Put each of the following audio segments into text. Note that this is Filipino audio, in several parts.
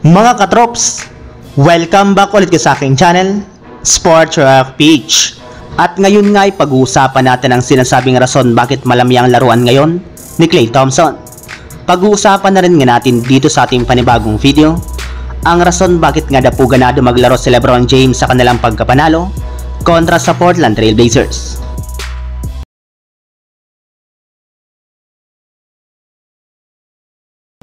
Mga katrops, welcome back ulit sa aking channel, Sports React PH. At ngayon nga ay pag-uusapan natin ang sinasabing rason bakit malami ang laruan ngayon ni Klay Thompson. Pag-uusapan na rin nga natin dito sa ating panibagong video, ang rason bakit nga daw ganado maglaro si LeBron James sa kanilang pagkapanalo kontra sa Portland Trail Blazers.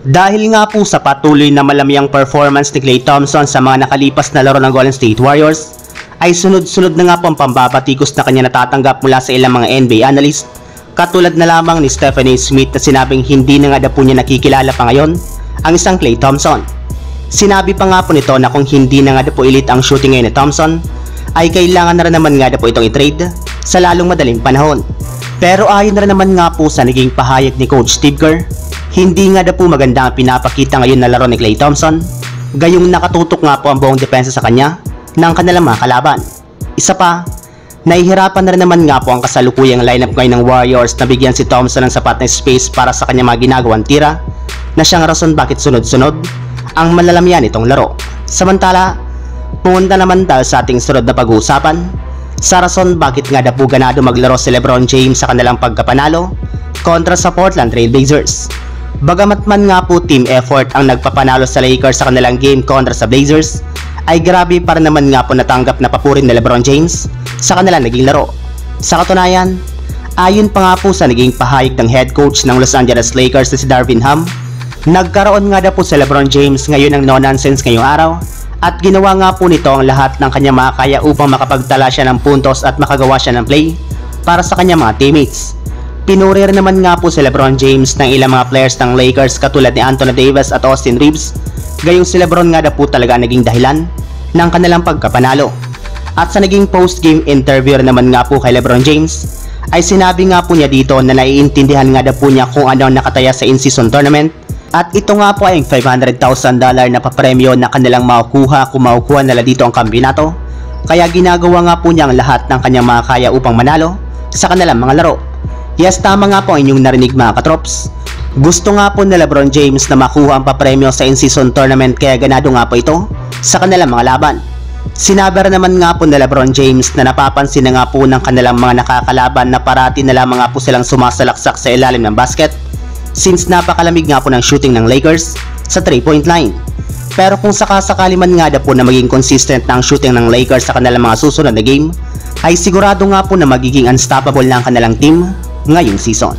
Dahil nga po sa patuloy na malami ang performance ni Klay Thompson sa mga nakalipas na laro ng Golden State Warriors, ay sunod-sunod na nga po ang pambabatikos na kanya natatanggap mula sa ilang mga NBA analyst, katulad na lamang ni Stephen A. Smith na sinabing hindi na nga daw po niya nakikilala pa ngayon ang isang Klay Thompson. Sinabi pa nga po nito na kung hindi na nga daw po elite ang shooting ngayon ni Thompson, ay kailangan na rin naman nga daw po itong i-trade sa lalong madaling panahon. Pero ayon na rin naman nga po sa naging pahayag ni Coach Steve Kerr, hindi nga daw po maganda ang pinapakita ngayon na laro ni Klay Thompson, gayong nakatutok nga po ang buong depensa sa kanya ng kanilang mga kalaban. Isa pa, nahihirapan na rin naman nga po ang kasalukuyang lineup ngayon ng Warriors na bigyan si Thompson ng sapat na space para sa kanyang mga ginagawang tira, na siyang rason bakit sunod-sunod ang malalamian itong laro. Samantala, pumunta naman tayo sa ating sunod na pag-uusapan sa rason bakit nga daw po ganado maglaro si LeBron James sa kanilang pagkapanalo kontra sa Portland Trail Blazers. Bagamat man nga po team effort ang nagpapanalo sa Lakers sa kanilang game kontra sa Blazers, ay grabe pa rin naman nga po natanggap na papurin ni LeBron James sa kanilang naging laro. Sa katunayan, ayon pa nga po sa naging pahayag ng head coach ng Los Angeles Lakers na si Darvin Ham, nagkaroon nga daw po si LeBron James ngayon ng no-nonsense ngayong araw at ginawa nga po nito ang lahat ng kanyang makakaya upang makapagtala siya ng puntos at makagawa siya ng play para sa kanyang mga teammates. Pinuri rin naman nga po si LeBron James ng ilang mga players ng Lakers katulad ni Anthony Davis at Austin Reeves, gayong si LeBron nga daw po talaga naging dahilan ng kanilang pagkapanalo. At sa naging post-game interview naman nga po kay LeBron James, ay sinabi nga po niya dito na naiintindihan nga daw po niya kung ano ang nakataya sa in-season tournament, at ito nga po ay $500,000 na papremyo na kanilang makukuha kung makukuha nila dito ang kampiyonato, kaya ginagawa nga po niya ang lahat ng kanyang makakaya upang manalo sa kanilang mga laro. Yes, tama nga po ang inyong narinig mga katrops. Gusto nga po ni LeBron James na makuha ang papremyo sa in-season tournament, kaya ganado nga po ito sa kanilang mga laban. Sinabi rin naman nga po ni LeBron James na napapansin na nga po ng kanilang mga nakakalaban na parati na lamang nga po silang sumasalaksak sa ilalim ng basket, since napakalamig nga po ng shooting ng Lakers sa 3-point line. Pero kung sakasakali man nga daw po na maging consistent na ang shooting ng Lakers sa kanilang mga susunod na game, ay sigurado nga po na magiging unstoppable na ang kanilang team ngayong season.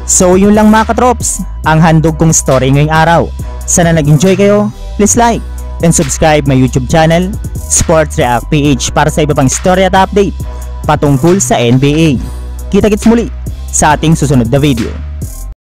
So yun lang mga katrops, ang handog kong story ngayong araw. Sana nag-enjoy kayo, please like and subscribe my YouTube channel, Sports React PH, para sa iba pang story at update patungkol sa NBA. Kita-kits muli sa ating susunod na video.